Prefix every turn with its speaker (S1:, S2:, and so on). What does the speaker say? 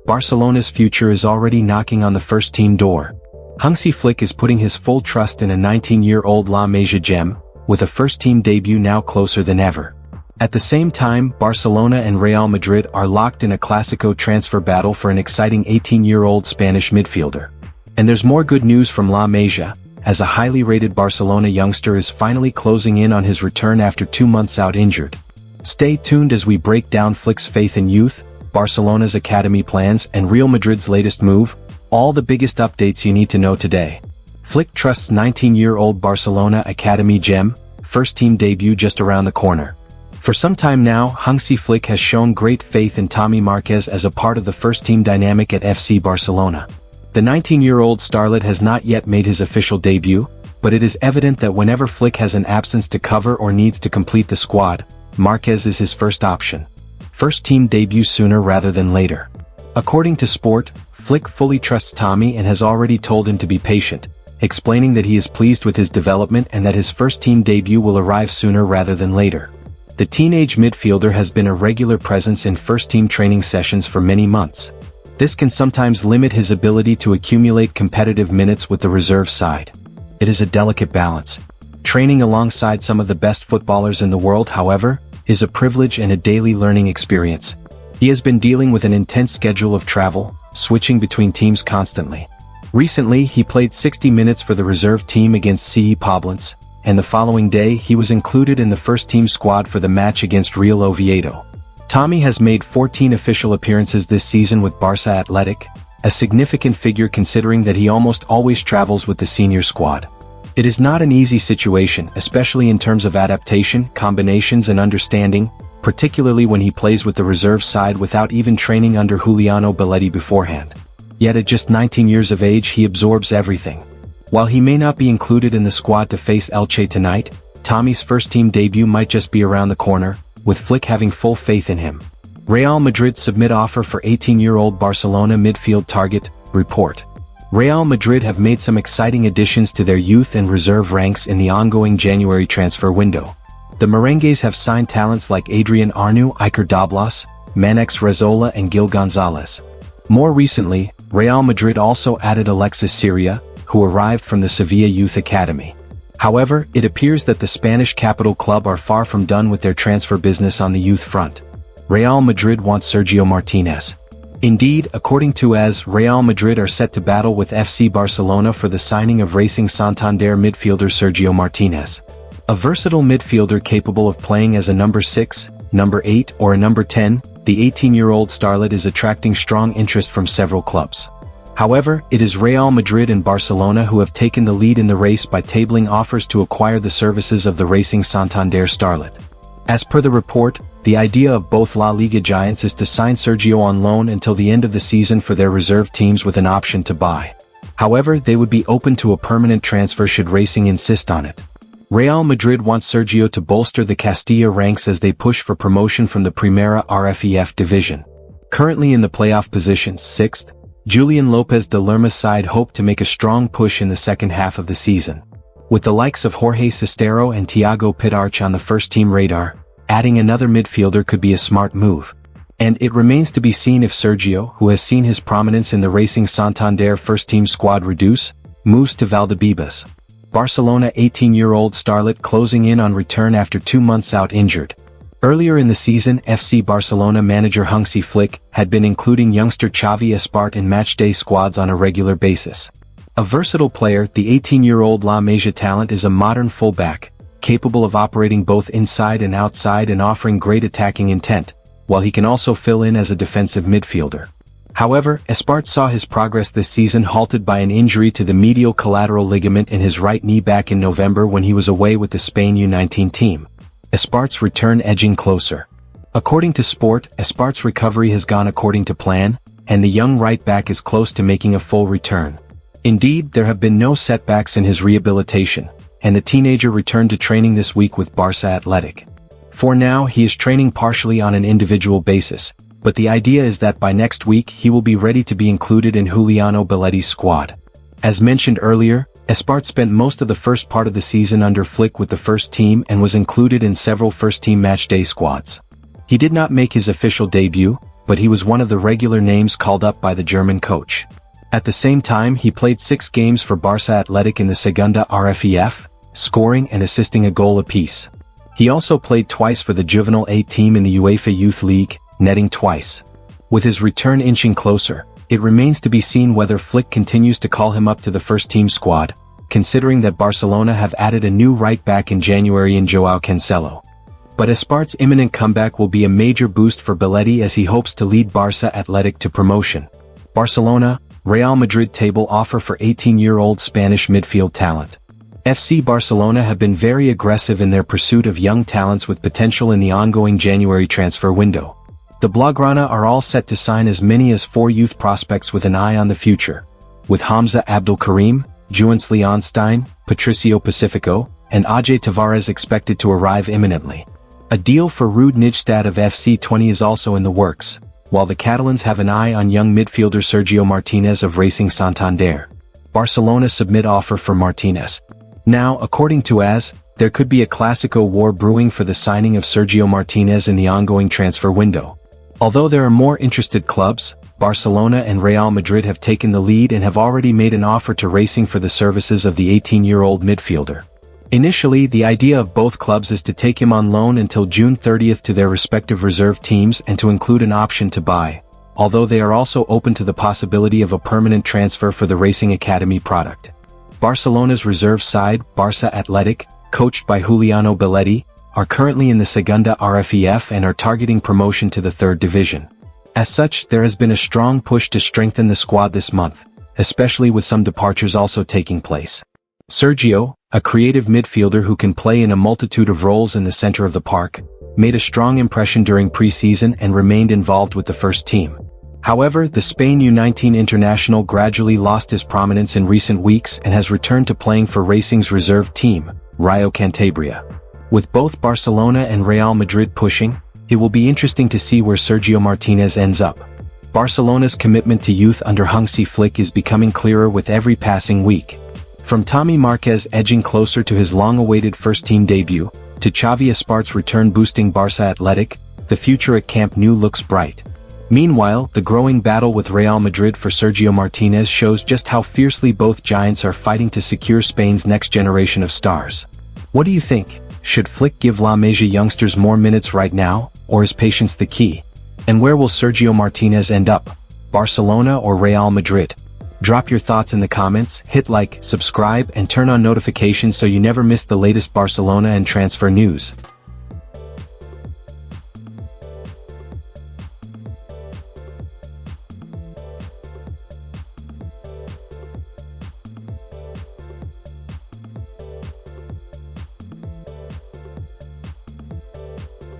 S1: Barcelona's future is already knocking on the first-team door. Hansi Flick is putting his full trust in a 19-year-old La Masia gem, with a first-team debut now closer than ever. At the same time, Barcelona and Real Madrid are locked in a Clásico transfer battle for an exciting 18-year-old Spanish midfielder. And there's more good news from La Masia, as a highly rated Barcelona youngster is finally closing in on his return after 2 months out injured. Stay tuned as we break down Flick's faith in youth, Barcelona's academy plans, and Real Madrid's latest move, all the biggest updates you need to know today. Flick trusts 19-year-old Barcelona academy gem, first-team debut just around the corner. For some time now, Hansi Flick has shown great faith in Marquez as a part of the first-team dynamic at FC Barcelona. The 19-year-old starlet has not yet made his official debut, but it is evident that whenever Flick has an absence to cover or needs to complete the squad, Marquez is his first option. First-team debut sooner rather than later. According to Sport, Flick fully trusts Tommy and has already told him to be patient, explaining that he is pleased with his development and that his first-team debut will arrive sooner rather than later. The teenage midfielder has been a regular presence in first-team training sessions for many months. This can sometimes limit his ability to accumulate competitive minutes with the reserve side. It is a delicate balance. Training alongside some of the best footballers in the world, however, is a privilege and a daily learning experience. He has been dealing with an intense schedule of travel, switching between teams constantly. Recently, he played 60 minutes for the reserve team against CE Poblenz, and the following day he was included in the first-team squad for the match against Real Oviedo. Tommy has made 14 official appearances this season with Barça Atletic, a significant figure considering that he almost always travels with the senior squad. It is not an easy situation, especially in terms of adaptation, combinations and understanding, particularly when he plays with the reserve side without even training under Juliano Belletti beforehand. Yet at just 19 years of age he absorbs everything. While he may not be included in the squad to face Elche tonight, Tommy's first-team debut might just be around the corner, with Flick having full faith in him. Real Madrid submit offer for 18-year-old Barcelona midfield target, report. Real Madrid have made some exciting additions to their youth and reserve ranks in the ongoing January transfer window. The Merengues have signed talents like Adrian Arnu, Iker Doblas, Manex Rezola and Gil Gonzalez. More recently, Real Madrid also added Alexis Syria, who arrived from the Sevilla Youth Academy. However, it appears that the Spanish capital club are far from done with their transfer business on the youth front. Real Madrid wants Sergio Martinez. Indeed, according to AS, Real Madrid are set to battle with FC Barcelona for the signing of Racing Santander midfielder Sergio Martinez. A versatile midfielder capable of playing as a number 6, number 8 or a number 10, the 18-year-old starlet is attracting strong interest from several clubs. However, it is Real Madrid and Barcelona who have taken the lead in the race by tabling offers to acquire the services of the Racing Santander starlet. As per the report, the idea of both La Liga giants is to sign Sergio on loan until the end of the season for their reserve teams with an option to buy. However, they would be open to a permanent transfer should Racing insist on it. Real Madrid wants Sergio to bolster the Castilla ranks as they push for promotion from the Primera RFEF division. Currently in the playoff positions, 6th, Julian López de Lerma's side hope to make a strong push in the second half of the season. With the likes of Jorge Cestero and Thiago Pitarch on the first-team radar, adding another midfielder could be a smart move. And it remains to be seen if Sergio, who has seen his prominence in the Racing Santander first-team squad reduce, moves to Valdebebas. Barcelona 18-year-old starlet closing in on return after 2 months out injured. Earlier in the season, FC Barcelona manager Hansi Flick had been including youngster Chavia Espart in matchday squads on a regular basis. A versatile player, the 18-year-old La Masia talent is a modern fullback, capable of operating both inside and outside and offering great attacking intent, while he can also fill in as a defensive midfielder. However, Espart saw his progress this season halted by an injury to the medial collateral ligament in his right knee back in November when he was away with the Spain U19 team. Espart's return edging closer. According to Sport, Espart's recovery has gone according to plan, and the young right-back is close to making a full return. Indeed, there have been no setbacks in his rehabilitation, and the teenager returned to training this week with Barça Atletic. For now, he is training partially on an individual basis, but the idea is that by next week he will be ready to be included in Juliano Belletti's squad. As mentioned earlier, Espart spent most of the first part of the season under Flick with the first team and was included in several first-team matchday squads. He did not make his official debut, but he was one of the regular names called up by the German coach. At the same time, he played 6 games for Barça Atletic in the Segunda RFEF, scoring and assisting a goal apiece. He also played twice for the Juvenile A team in the UEFA Youth League, netting twice. With his return inching closer, it remains to be seen whether Flick continues to call him up to the first-team squad, considering that Barcelona have added a new right-back in January in Joao Cancelo. But Espart's imminent comeback will be a major boost for Belletti as he hopes to lead Barça Atletic to promotion. Barcelona, Real Madrid table offer for 18-year-old Spanish midfield talent. FC Barcelona have been very aggressive in their pursuit of young talents with potential in the ongoing January transfer window. The Blaugrana are all set to sign as many as 4 youth prospects with an eye on the future, with Hamza Abdulkarim, Juans Leonstein, Patricio Pacifico, and Ajay Tavares expected to arrive imminently. A deal for Ruud Nijstad of FC20 is also in the works, while the Catalans have an eye on young midfielder Sergio Martinez of Racing Santander. Barcelona submit offer for Martinez. Now, according to AS, there could be a Clásico war brewing for the signing of Sergio Martinez in the ongoing transfer window. Although there are more interested clubs, Barcelona and Real Madrid have taken the lead and have already made an offer to Racing for the services of the 18-year-old midfielder. Initially, the idea of both clubs is to take him on loan until June 30th to their respective reserve teams and to include an option to buy, although they are also open to the possibility of a permanent transfer for the Racing Academy product. Barcelona's reserve side, Barça Atletic, coached by Juliano Belletti, are currently in the Segunda RFEF and are targeting promotion to the 3rd division. As such, there has been a strong push to strengthen the squad this month, especially with some departures also taking place. Sergio, a creative midfielder who can play in a multitude of roles in the center of the park, made a strong impression during pre-season and remained involved with the first team. However, the Spain U19 international gradually lost his prominence in recent weeks and has returned to playing for Racing's reserve team, Rayo Cantabria. With both Barcelona and Real Madrid pushing, it will be interesting to see where Sergio Martinez ends up. Barcelona's commitment to youth under Hansi Flick is becoming clearer with every passing week. From Tommy Marquez edging closer to his long-awaited first-team debut, to Chavia Espart's return boosting Barça Atletic, the future at Camp Nou looks bright. Meanwhile, the growing battle with Real Madrid for Sergio Martinez shows just how fiercely both giants are fighting to secure Spain's next generation of stars. What do you think? Should Flick give La Masia youngsters more minutes right now, or is patience the key? And where will Sergio Martinez end up? Barcelona or Real Madrid? Drop your thoughts in the comments, hit like, subscribe, and turn on notifications so you never miss the latest Barcelona and transfer news.